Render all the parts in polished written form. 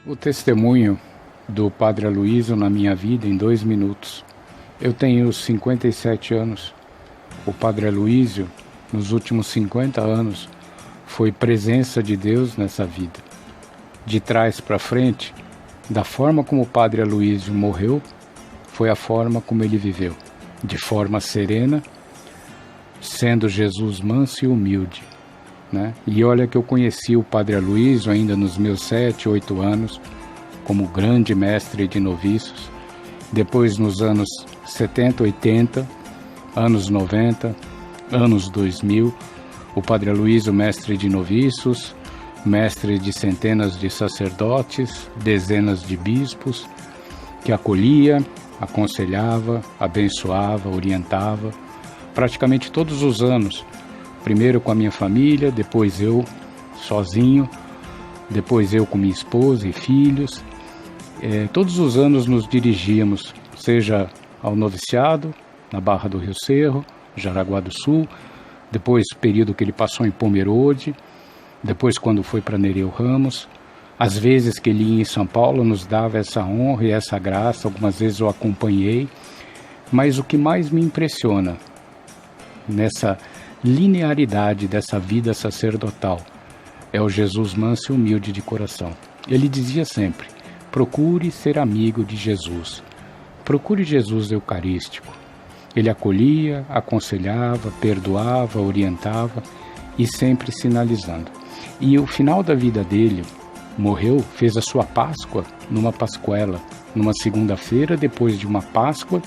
O testemunho do Padre Aloysio na minha vida em 2 minutos. Eu tenho 57 anos. O Padre Aloysio, nos últimos 50 anos, foi presença de Deus nessa vida. De trás para frente, da forma como o Padre Aloysio morreu, foi a forma como ele viveu. De forma serena, sendo Jesus manso e humilde. Né? E olha que eu conheci o Padre Aloysio ainda nos meus 7, 8 anos, como grande mestre de noviços. Depois nos anos 70, 80, anos 90, anos 2000, o Padre Aloysio, mestre de noviços, mestre de centenas de sacerdotes, dezenas de bispos, que acolhia, aconselhava, abençoava, orientava, praticamente todos os anos. Primeiro com a minha família, depois eu sozinho, depois eu com minha esposa e filhos. Todos os anos nos dirigíamos, seja ao noviciado, na Barra do Rio Cerro, Jaraguá do Sul, depois o período que ele passou em Pomerode, depois quando foi para Nereu Ramos. Às vezes que ele ia em São Paulo nos dava essa honra e essa graça, algumas vezes eu acompanhei. Mas o que mais me impressiona nessa linearidade dessa vida sacerdotal é o Jesus manso e humilde de coração. Ele dizia sempre: procure ser amigo de Jesus, procure Jesus eucarístico. Ele acolhia, aconselhava, perdoava, orientava e sempre sinalizando. E o final da vida dele, morreu, fez a sua Páscoa numa Pascuela, numa segunda-feira depois de uma Páscoa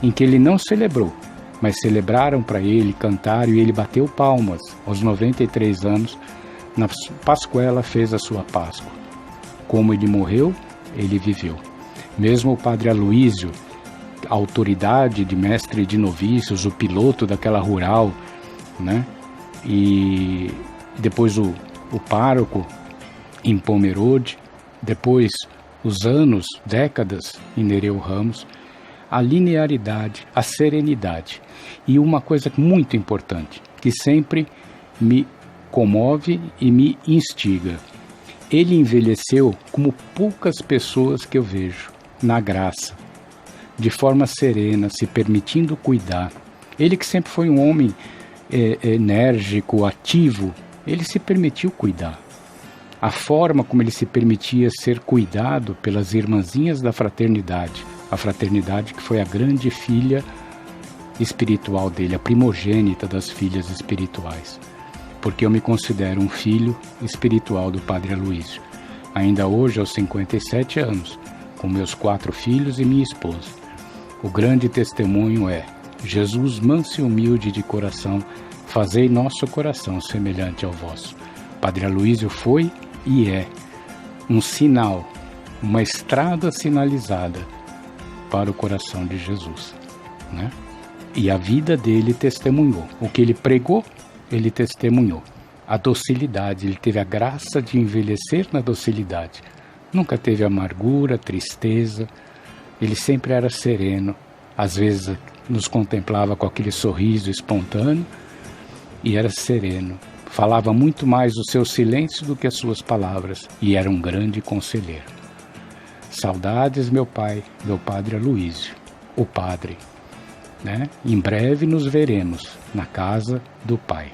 em que ele não celebrou, mas celebraram para ele, cantaram e ele bateu palmas. Aos 93 anos, na Pascuela fez a sua Páscoa. Como ele morreu, ele viveu. Mesmo o Padre Aloysio, a autoridade de mestre de novícios, o piloto daquela rural, né? E depois o pároco em Pomerode, depois os anos, décadas em Nereu Ramos, a linearidade, a serenidade. E uma coisa muito importante, que sempre me comove e me instiga. Ele envelheceu como poucas pessoas que eu vejo, na graça, de forma serena, se permitindo cuidar. Ele que sempre foi um homem enérgico, ativo, ele se permitiu cuidar. A forma como ele se permitia ser cuidado pelas irmãzinhas da fraternidade, a fraternidade que foi a grande filha espiritual dele, a primogênita das filhas espirituais, porque eu me considero um filho espiritual do Padre Aloysio. Ainda hoje, aos 57 anos, com meus 4 filhos e minha esposa. O grande testemunho é: Jesus manso e humilde de coração, fazei nosso coração semelhante ao vosso. Padre Aloysio foi e é um sinal, uma estrada sinalizada para o coração de Jesus, né? E a vida dele testemunhou. O que ele pregou, ele testemunhou. A docilidade, ele teve a graça de envelhecer na docilidade. Nunca teve amargura, tristeza. Ele sempre era sereno. Às vezes nos contemplava com aquele sorriso espontâneo e era sereno. Falava muito mais o seu silêncio do que as suas palavras e era um grande conselheiro. Saudades, meu pai, meu Padre Aloysio, o Padre, né? Em breve nos veremos na casa do Pai.